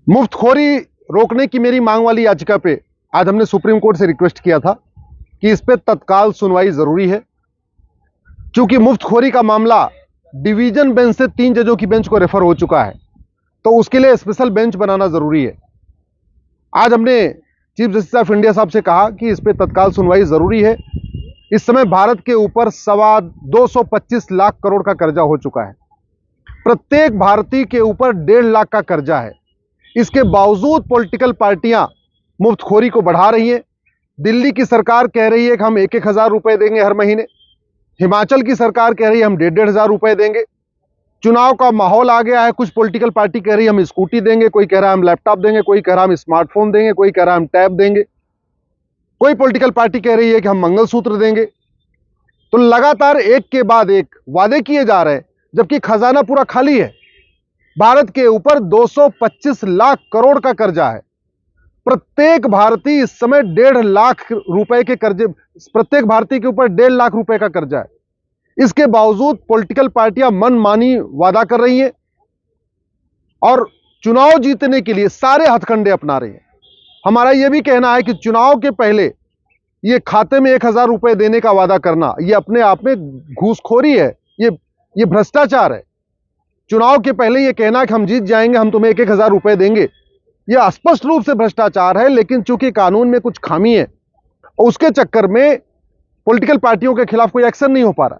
मुफ्तखोरी रोकने की मेरी मांग वाली याचिका पे आज हमने सुप्रीम कोर्ट से रिक्वेस्ट किया था कि इस पे तत्काल सुनवाई जरूरी है, क्योंकि मुफ्तखोरी का मामला डिवीजन बेंच से 3 जजों की बेंच को रेफर हो चुका है, तो उसके लिए स्पेशल बेंच बनाना जरूरी है। आज हमने चीफ जस्टिस ऑफ इंडिया साहब से कहा कि इस पे तत्काल सुनवाई जरूरी है। इस समय भारत के ऊपर 225 लाख करोड़ का कर्जा हो चुका है। प्रत्येक भारतीय के ऊपर 1.5 लाख का कर्जा है। इसके बावजूद पॉलिटिकल पार्टियां मुफ्तखोरी को बढ़ा रही हैं। दिल्ली की सरकार कह रही है कि हम 1,000 रुपए देंगे हर महीने। हिमाचल की सरकार कह रही है हम 1,500 रुपए देंगे। चुनाव का माहौल आ गया है, कुछ पॉलिटिकल पार्टी कह रही है हम स्कूटी देंगे, कोई कह रहा है हम लैपटॉप देंगे, कोई कह रहा है हम स्मार्टफोन देंगे, कोई कह रहा है हम टैब देंगे, कोई पॉलिटिकल पार्टी कह रही है कि हम मंगलसूत्र देंगे। तो लगातार एक के बाद एक वादे किए जा रहे हैं, जबकि खजाना पूरा खाली है। भारत के ऊपर 225 लाख करोड़ का कर्जा है। प्रत्येक भारतीय इस समय 1.5 लाख रुपए के कर्जे, प्रत्येक भारतीय के ऊपर 1.5 लाख रुपए का कर्जा है। इसके बावजूद पॉलिटिकल पार्टियां मनमानी वादा कर रही हैं और चुनाव जीतने के लिए सारे हथकंडे अपना रही हैं। हमारा यह भी कहना है कि चुनाव के पहले ये खाते में 1,000 रुपए देने का वादा करना, यह अपने आप में घूसखोरी है, ये भ्रष्टाचार है। चुनाव के पहले यह कहना कि हम जीत जाएंगे, हम तुम्हें 1,000 रुपए देंगे, यह स्पष्ट रूप से भ्रष्टाचार है। लेकिन चूंकि कानून में कुछ खामी है, उसके चक्कर में पॉलिटिकल पार्टियों के खिलाफ कोई एक्शन नहीं हो पा रहा।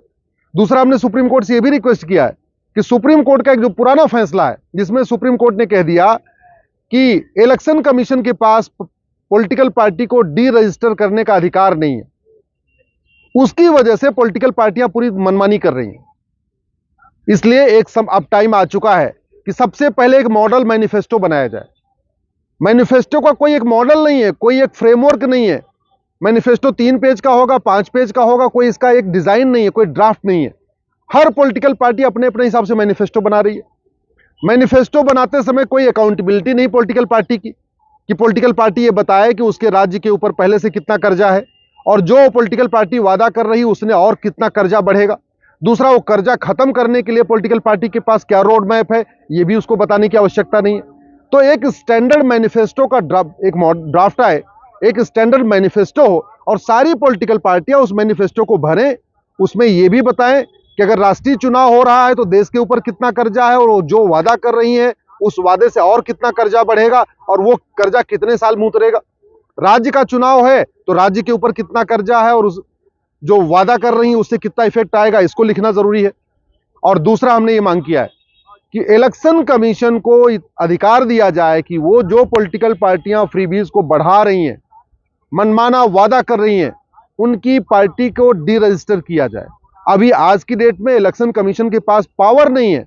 दूसरा, हमने सुप्रीम कोर्ट से यह भी रिक्वेस्ट किया है कि सुप्रीम कोर्ट का एक जो पुराना फैसला है, जिसमें सुप्रीम कोर्ट ने कह दिया कि इलेक्शन कमीशन के पास पॉलिटिकल पार्टी को डी रजिस्टर करने का अधिकार नहीं है, उसकी वजह से पॉलिटिकल पार्टियां पूरी मनमानी कर रही हैं। इसलिए अब टाइम आ चुका है कि सबसे पहले एक मॉडल मैनिफेस्टो बनाया जाए। मैनिफेस्टो का कोई एक मॉडल नहीं है, कोई एक फ्रेमवर्क नहीं है। मैनिफेस्टो 3 पेज का होगा, 5 पेज का होगा, कोई इसका एक डिजाइन नहीं है, कोई ड्राफ्ट नहीं है। हर पॉलिटिकल पार्टी अपने अपने हिसाब से मैनिफेस्टो बना रही है। मैनिफेस्टो बनाते समय कोई अकाउंटेबिलिटी नहीं पॉलिटिकल पार्टी की, कि पॉलिटिकल पार्टी ये बताए कि उसके राज्य के ऊपर पहले से कितना कर्जा है, और जो पॉलिटिकल पार्टी वादा कर रही है उसने और कितना कर्जा बढ़ेगा। दूसरा, वो कर्जा खत्म करने के लिए पॉलिटिकल पार्टी के पास क्या रोड मैप है, ये भी उसको बताने की आवश्यकता नहीं है। तो एक स्टैंडर्ड मैनिफेस्टो का एक ड्राफ्ट आए, एक स्टैंडर्ड मैनिफेस्टो हो, और सारी पॉलिटिकल पार्टियां उस मैनिफेस्टो को भरें। उसमें यह भी बताएं कि अगर राष्ट्रीय चुनाव हो रहा है तो देश के ऊपर कितना कर्जा है, और वो जो वादा कर रही है उस वादे से और कितना कर्जा बढ़ेगा, और वो कर्जा कितने साल में उतरेगा। राज्य का चुनाव है तो राज्य के ऊपर कितना कर्जा है, और उस जो वादा कर रही है उससे कितना इफेक्ट आएगा, इसको लिखना जरूरी है। और दूसरा, हमने ये मांग किया है कि इलेक्शन कमीशन को अधिकार दिया जाए कि वो जो पॉलिटिकल पार्टियां फ्रीबीज को बढ़ा रही हैं, मनमाना वादा कर रही हैं, उनकी पार्टी को डी रजिस्टर किया जाए। अभी आज की डेट में इलेक्शन कमीशन के पास पावर नहीं है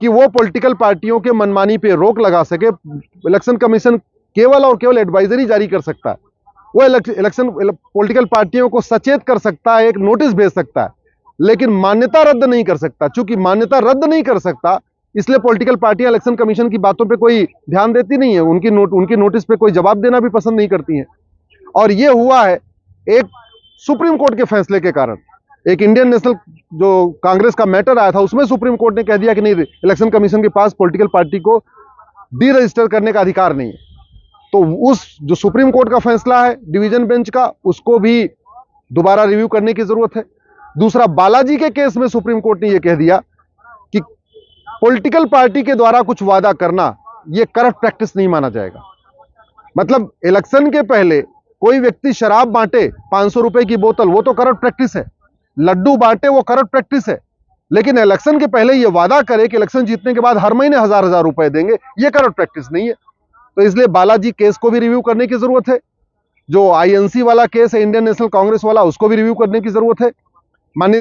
कि वो पॉलिटिकल पार्टियों के मनमानी पे रोक लगा सके। इलेक्शन कमीशन केवल और केवल एडवाइजरी जारी कर सकता है। वो इलेक्शन पॉलिटिकल पार्टियों को सचेत कर सकता है, एक नोटिस भेज सकता है, लेकिन मान्यता रद्द नहीं कर सकता। चूंकि मान्यता रद्द नहीं कर सकता, इसलिए पॉलिटिकल पार्टियां इलेक्शन कमीशन की बातों पे कोई ध्यान देती नहीं है, उनकी नोटिस पे कोई जवाब देना भी पसंद नहीं करती हैं। और ये हुआ है एक सुप्रीम कोर्ट के फैसले के कारण। एक इंडियन नेशनल जो कांग्रेस का मैटर आया था, उसमें सुप्रीम कोर्ट ने कह दिया कि नहीं, इलेक्शन कमीशन के पास पॉलिटिकल पार्टी को डी रजिस्टर करने का अधिकार नहीं है। तो उस जो सुप्रीम कोर्ट का फैसला है डिवीजन बेंच का, उसको भी दोबारा रिव्यू करने की जरूरत है। दूसरा, बालाजी के केस में सुप्रीम कोर्ट ने यह कह दिया कि पॉलिटिकल पार्टी के द्वारा कुछ वादा करना यह करप्ट प्रैक्टिस नहीं माना जाएगा। मतलब इलेक्शन के पहले कोई व्यक्ति शराब बांटे 500 रुपए की बोतल, वो तो करप्ट प्रैक्टिस है। लड्डू बांटे, वो करप्ट प्रैक्टिस है। लेकिन इलेक्शन के पहले यह वादा करे कि इलेक्शन जीतने के बाद हर महीने 1,000 रुपए देंगे, यह करप्ट प्रैक्टिस नहीं है। तो इसलिए बालाजी केस को भी रिव्यू करने की जरूरत है। जो आईएनसी वाला केस है, इंडियन नेशनल कांग्रेस वाला, उसको भी रिव्यू करने की जरूरत है। माननीय